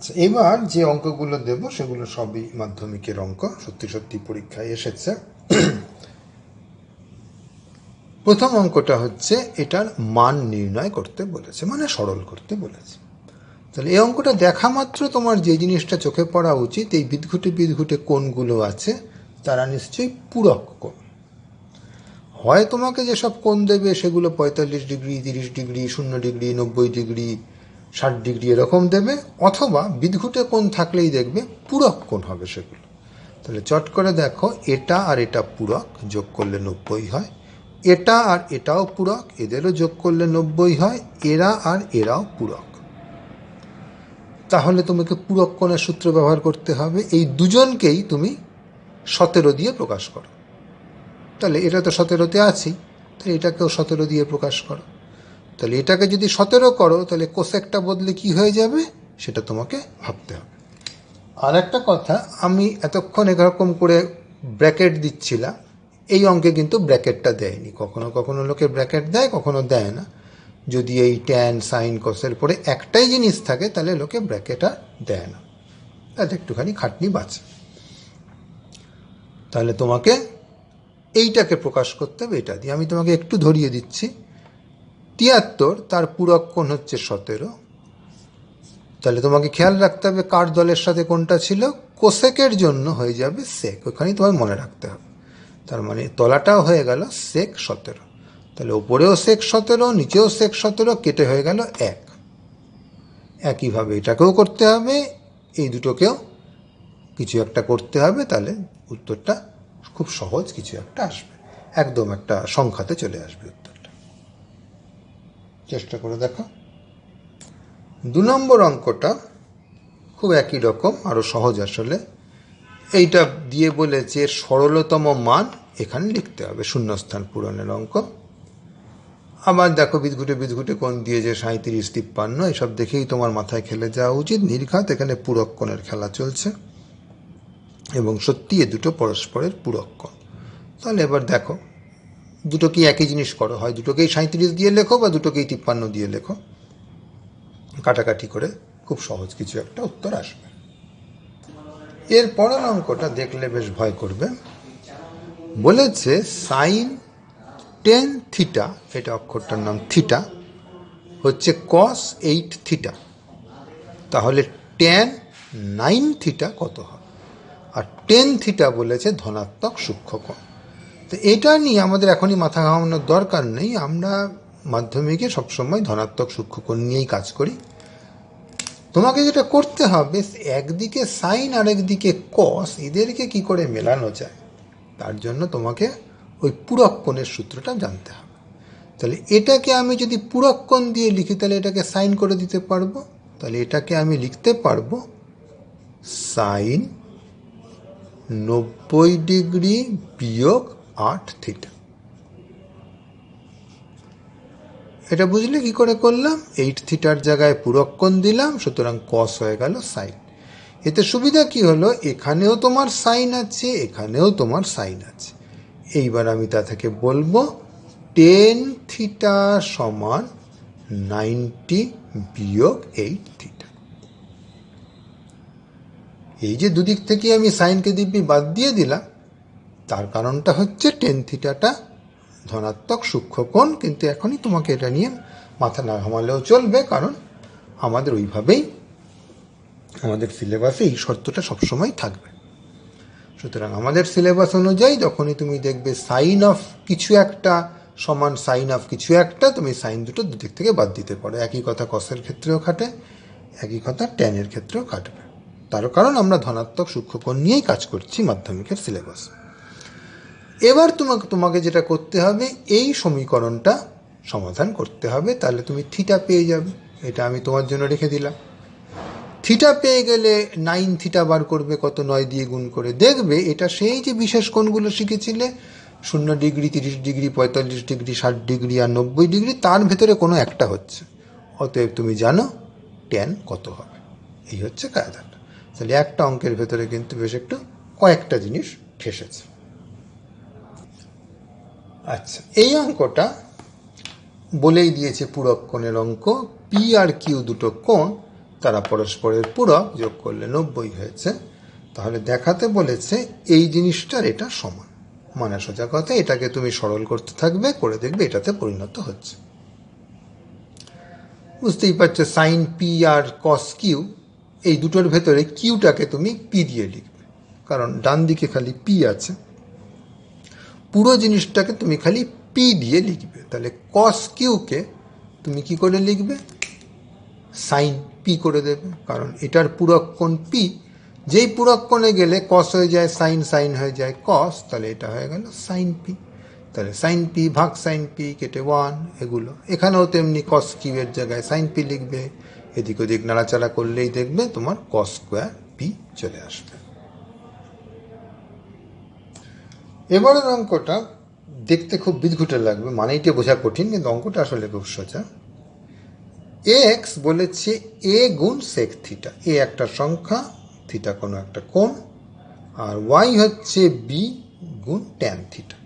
আচ্ছা, এবার যে অঙ্কগুলো দেব সেগুলো সবই মাধ্যমিকের অঙ্ক, সত্যি সত্যি পরীক্ষায় এসেছে। প্রথম অঙ্কটা হচ্ছে এটার মান নির্ণয় করতে বলেছে, মানে সরল করতে বলেছে। তাহলে এই অঙ্কটা দেখা মাত্র তোমার যে জিনিসটা চোখে পড়া উচিত, এই বিদঘুটে বিদঘুটে কোণগুলো আছে তারা নিশ্চয়ই পূরক কোণ। হয় তোমাকে যেসব কোণ দেবে সেগুলো 45 degree, 30 degree, 0 degree, 90 degree, 60 degree এরকম দেবে, অথবা বিদঘুটে কোণ থাকলেই দেখবে পূরক কোণ হবে সেগুলো। তাহলে চট করে দেখো, এটা আর এটা পূরক, যোগ করলে 90 হয়। এটা আর এটাও পূরক, এদেরও যোগ করলে 90 হয়। এরা আর এরাও পূরক। তাহলে তোমাকে পূরক কোণের সূত্র ব্যবহার করতে হবে। এই দুজনকেই তুমি 17 দিয়ে প্রকাশ করো। তাহলে এটা তো 17তে আছেই, তাহলে এটাকেও 17 দিয়ে প্রকাশ করো। তাহলে এটাকে যদি 17 করো তাহলে কোসেকটা বদলে কি হয়ে যাবে সেটা তোমাকে ভাবতে হবে। আর একটা কথা, আমি এতক্ষণ এরকম করে ব্র্যাকেট দিচ্ছিলাম, এই অঙ্কে কিন্তু ব্র্যাকেটটা দেয়নি। কখনো কখনো লোকে ব্র্যাকেট দেয়, কখনো দেয় না। যদি এই ট্যান সাইন কসের পরে একটাই জিনিস থাকে তাহলে লোকে ব্র্যাকেট আর দেয় না, তাতে একটুখানি খাটনি বাঁচে। তাহলে তোমাকে এইটাকে প্রকাশ করতে হবে এটা দিয়ে। আমি তোমাকে একটু ধরিয়ে দিচ্ছি। 73, তার পূরক কোণ হচ্ছে 17। তাহলে তোমাকে খেয়াল রাখতে হবে কার দলের সাথে কোনটা ছিল। কোসেকের জন্য হয়ে যাবে সেক, ওখানেই তোমায় মনে রাখতে হবে। তার মানে তলাটাও হয়ে গেল সেক 17। তাহলে ওপরেও সেক 17, নিচেও সেক 17, কেটে হয়ে গেল 1। একইভাবে এটাকেও করতে হবে, এই দুটোকেও কিছু একটা করতে হবে, তাহলে উত্তরটা খুব সহজ কিছু একটা আসবে, একদম একটা সংখ্যাতে চলে আসবে উত্তরটা। চেষ্টা করে দেখো। 2 নম্বর অঙ্কটা খুব একই রকম, আরও সহজ আসলে। এইটা দিয়ে বলেছে সরলতম মান এখানে লিখতে হবে, শূন্যস্থান পূরণের অঙ্ক। আবার দেখো বিদঘুটে বিদঘুটে কোণ দিয়েছে 37, 53, এসব দেখেই তোমার মাথায় খেলে যাওয়া উচিত। নির্ঘাত এখানে পূরক কোণের খেলা চলছে, এবং সত্যি এ দুটো পরস্পরের পূরক কোণ। তাহলে এবার দেখো, দুটোকেই একই জিনিস করো, হয় দুটোকেই 37 দিয়ে লেখো বা দুটোকেই 53 দিয়ে লেখো, কাটাকাটি করে খুব সহজ কিছু একটা উত্তর আসবে। এর পরের অঙ্কটা দেখলে বেশ ভয় করবে। বলেছে সাইন 10 থিটা, এটা অক্ষরটার নাম থিটা, হচ্ছে cos 8 থিটা। তাহলে tan 9 থিটা কত হবে? আর 10 থিটা বলেছে ধনাত্মক সূক্ষ্মকোণ। তো এটা নিয়ে আমাদের এখনই মাথা ঘামানোর দরকার নেই। আমরা মাধ্যমিকে সবসময় ধনাত্মক সূক্ষ্মকোণ নিয়েই কাজ করি। তোমাকে যেটা করতে হবে, একদিকে সাইন আর একদিকে কস, এদেরকে কি করে মেলানো যায় তার জন্য তোমাকে ওই পূরক কোণের সূত্রটা জানতে হবে। তাহলে এটাকে আমি যদি পূরক কোণ দিয়ে লিখি তাহলে এটাকে সাইন করে দিতে পারবো। তাহলে এটাকে আমি লিখতে পারবো সাইন 90 ডিগ্রি বিয়োগ 8 থিটা। এটা বুঝলে কি করে করলাম? 8 থিটার জায়গায় পূরক কোণ দিলাম, সুতরাং কস হয়ে গেল সাইন। এতে সুবিধা কি হলো, এখানেও তোমার সাইন আছে, এখানেও তোমার সাইন আছে। এইবার আমি তা থেকে বলবো 10 থিটা সমান 90 বিয়োগ 8 থিটা। এই যে দুদিক থেকে আমি সাইনকে দিব্যি বাদ দিয়ে দিলাম, তার কারণটা হচ্ছে 10 থিটাটা ধনাত্মক সূক্ষ্মকোণ। কিন্তু এখনই তোমাকে এটা নিয়ে মাথা না ঘামালেও চলবে, কারণ আমাদের ওইভাবেই আমাদের সিলেবাসে এই শর্তটা সবসময় থাকবে। সুতরাং আমাদের সিলেবাস অনুযায়ী যখনই তুমি দেখবে সাইন অফ কিছু একটা সমান সাইন অফ কিছু একটা, তুমি সাইন দুটো দুদিক থেকে বাদ দিতে পারো। একই কথা কসের ক্ষেত্রেও খাটে, একই কথা ট্যানের ক্ষেত্রেও খাটবে। তার কারণ আমরা ধনাত্মক সূক্ষ্মকোণ নিয়েই কাজ করছি মাধ্যমিকের সিলেবাস। এবার তোমাকে যেটা করতে হবে, এই সমীকরণটা সমাধান করতে হবে, তাহলে তুমি থিটা পেয়ে যাবে। এটা আমি তোমার জন্য রেখে দিলাম। থিটা পেয়ে গেলে 9 থিটা বার করবে, কত? 9 দিয়ে গুণ করে। দেখবে এটা সেই যে বিশেষ কোণগুলো শিখেছিলে, 0 ডিগ্রি, 30 ডিগ্রি, 45 ডিগ্রি, 60 ডিগ্রি আর 90 ডিগ্রি, তার ভেতরে কোনো একটা হচ্ছে। অতএব তুমি জানো ট্যান কত হবে। এই হচ্ছে কায়দাটা। তাহলে একটা অঙ্কের ভেতরে কিন্তু বেশ একটু কয়েকটা জিনিস ঠেসেছে। আচ্ছা, এই অঙ্কটা বলেই দিয়েছে পূরক কোণের অঙ্ক। পি আর কিউ দুটো কোণ, তারা পরস্পরের পূরক, যোগ করলে 90 হয়েছে। তাহলে দেখাতে বলেছে এই জিনিসটার এটা সমান, মানে সোজা কথা এটাকে তুমি সরল করতে থাকবে, করে দেখবে এটাতে পরিণত হচ্ছে। বুঝতেই পারছো সাইন পি আর কস কিউ, এই দুটোর ভেতরে কিউটাকে তুমি পি দিয়ে লিখবে, কারণ ডান দিকে খালি পি আছে। পুরো জিনিসটাকে তুমি খালি পি দিয়ে লিখবে। তাহলে কস কিউকে তুমি কি করে লিখবে? সাইন পি করে দেবে, কারণ এটার পূরক কোণ পি। যেই পূরক কোণে গেলে কস হয়ে যায় সাইন, সাইন হয়ে যায় কস, তাহলে এটা হয়ে গেল সাইন পি। তাহলে সাইন পি ভাগ সাইন পি কেটে 1, এগুলো। এখানেও তেমনি কস কিউ এর জায়গায় সাইন পি লিখবে, এদিক ওদিক নাড়াচাড়া করলেই দেখবে তোমার কস স্কোয়ার পি চলে আসবে। এবারের অঙ্কটা দেখতে খুব বিদঘুটে লাগবে, মানে এটা বোঝা কঠিন, কিন্তু অঙ্কটা আসলে খুব সোজা। এক্স বলেছে এ গুণ সেক থিটা, এ একটা সংখ্যা, থিটা কোনো একটা কোণ, আর ওয়াই হচ্ছে বি গুণ ট্যান থিটা।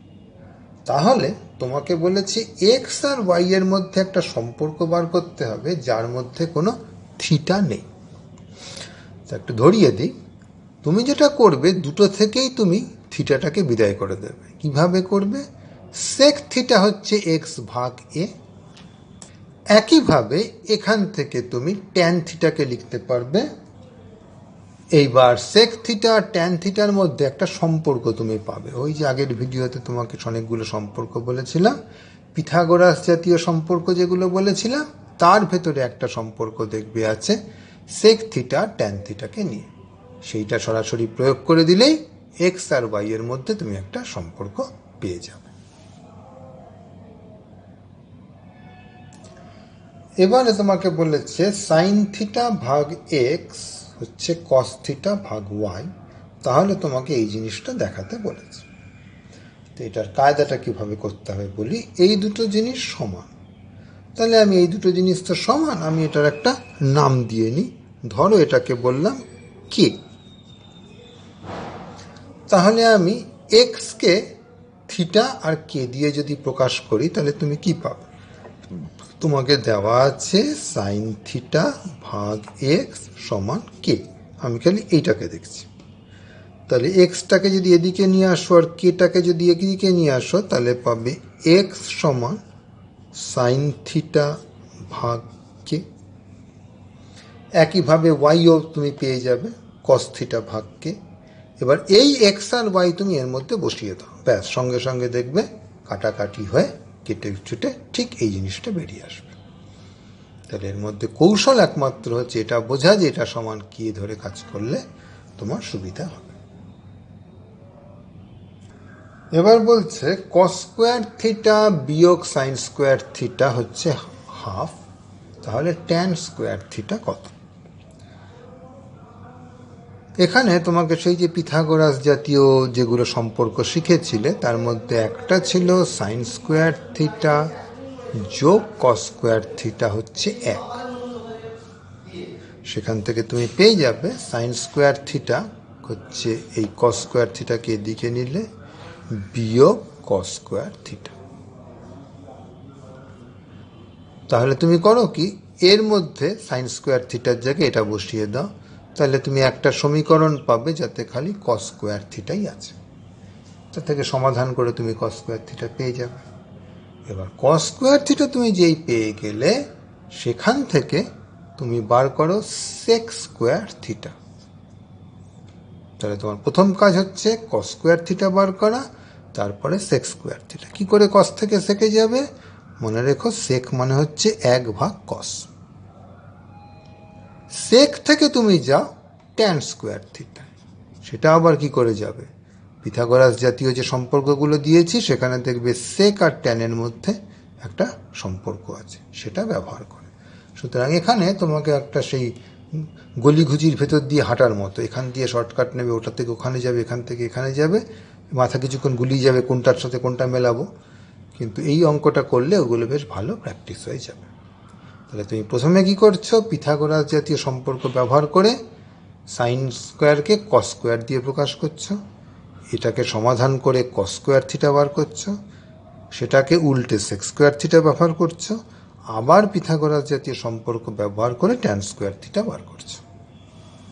তাহলে তোমাকে বলেছে এক্স আর ওয়াই এর মধ্যে একটা সম্পর্ক বার করতে হবে যার মধ্যে কোনো থিটা নেই। তা একটু ধরিয়ে দিই, তুমি যেটা করবে দুটো থেকেই তুমি থিটাটাকে বিদায় করে দেবে। কিভাবে করবে? সেক থিটা হচ্ছে এক্স ভাগ এ। একইভাবে এখান থেকে তুমি ট্যান থিটাকে লিখতে পারবে। এইবার সেক থিটা আর ট্যান থিটার মধ্যে একটা সম্পর্ক তুমি পাবে। ওই যে আগের ভিডিওতে তোমাকে অনেকগুলো সম্পর্ক বলেছিলাম, পিথাগোরাস জাতীয় সম্পর্ক যেগুলো বলেছিলাম, তার ভেতরে একটা সম্পর্ক দেখবে আছে সেক থিটা ট্যান থিটাকে নিয়ে। সেইটা সরাসরি প্রয়োগ করে দিলেই এক্স আর ওয়াই এর মধ্যে তুমি একটা সম্পর্ক পেয়ে যাবে। এবারে তোমাকে বলেছে সাইন থিটা ভাগ এক্স হচ্ছে কস থিটা ভাগ ওয়াই। তাহলে তোমাকে এই জিনিসটা দেখাতে বলেছে। তো এটার কায়দাটা কিভাবে করতে হবে বলি। এই দুটো জিনিস সমান, তাহলে আমি এই দুটো জিনিস তো সমান, আমি এটার একটা নাম দিয়ে নিই। ধরো এটাকে বললাম কে। তাহলে আমি এক্সকে থিটা আর কে দিয়ে যদি প্রকাশ করি তাহলে তুমি কি পাবে? তোমাকে দেওয়া আছে সাইন থিটা ভাগ এক্স সমান কে। আমি খালি এইটাকে দেখছি। তাহলে এক্সটাকে যদি এদিকে নিয়ে আসো আর কেটাকে যদি এদিকে নিয়ে আসো তাহলে পাবে এক্স সমান সাইন থিটা ভাগ কে। একইভাবে ওয়াইও তুমি পেয়ে যাবে কস থিটা ভাগ কে। এবার এই এক্স আর ওয়াই তুমি এর মধ্যে বসিয়ে দাও, ব্যাস সঙ্গে সঙ্গে দেখবে কাটাকাটি হয়ে কেটে ছুটে ঠিক এই জিনিসটা বেরিয়ে আসবে। তাহলে এর মধ্যে কৌশল একমাত্র হচ্ছে এটা বোঝা যে এটা সমান কি ধরে কাজ করলে তোমার সুবিধা হবে। এবার বলছে কস স্কোয়ার থিটা বিয়োগ সাইন স্কোয়ার থিটা হচ্ছে হাফ। তাহলে ট্যান স্কোয়ার থিটা কত? এখানে তোমাকে সেই যে পিথাগোরাস জাতীয় যেগুলো সম্পর্ক শিখেছিলে তার মধ্যে একটা ছিল সাইন স্কোয়ার থিটা যোগ কস স্কোয়ার থিটা হচ্ছে 1। সেখান থেকে তুমি পেয়ে যাবে সাইন স্কোয়ার থিটা হচ্ছে এই কস স্কোয়ার থিটাকে এদিকে নিলে বিয়োগ কস স্কোয়ার থিটা। তাহলে তুমি করো কি, এর মধ্যে সাইন স্কোয়ার থিটার জায়গায় এটা বসিয়ে দাও, তাহলে তুমি একটা সমীকরণ পাবে যাতে খালি কস স্কোয়ার থিটাই আছে। তা থেকে সমাধান করে তুমি কস স্কোয়ার থিটা পেয়ে যাবে। এবার কস স্কোয়ার থিটা তুমি যেই পেয়ে গেলে সেখান থেকে তুমি বার করো সেক স্কোয়ার থিটা। তাহলে তোমার প্রথম কাজ হচ্ছে কস স্কোয়ার থিটা বার করা, তারপরে সেক স্কোয়ার থিটা। কি করে কস থেকে সেকে যাবে? মনে রেখো সেক মানে হচ্ছে 1 ভাগ কস। সেক থেকে তুমি যাও ট্যান স্কোয়ার থিটা, সেটা আবার কি করে যাবে? পিথাগোরাস জাতীয় যে সম্পর্কগুলো দিয়েছি সেখানে দেখবে সেক আর ট্যানের মধ্যে একটা সম্পর্ক আছে, সেটা ব্যবহার করে। সুতরাং এখানে তোমাকে একটা সেই গলিঘুজির ভেতর দিয়ে হাঁটার মতো, এখান দিয়ে শর্টকাট নেবে, ওটা থেকে ওখানে যাবে, এখান থেকে এখানে যাবে, মাথা কিছুক্ষণ গুলিয়ে যাবে কোনটার সাথে কোনটা মেলাবো, কিন্তু এই অঙ্কটা করলে ওগুলো বেশ ভালো প্র্যাকটিস হয়ে যাবে। তাহলে তুমি প্রথমে কি করছো? পিথাগোরাস জাতীয় সম্পর্ক ব্যবহার করে সাইন স্কোয়ারকে কস স্কোয়ার দিয়ে প্রকাশ করছো, এটাকে সমাধান করে কস স্কোয়ার থিটা বার করছো, সেটাকে উল্টে সেক স্কোয়ার থিটা ব্যবহার করছো, আবার পিথাগোরাস জাতীয় সম্পর্ক ব্যবহার করে ট্যান স্কোয়ার থিটা বার করছো।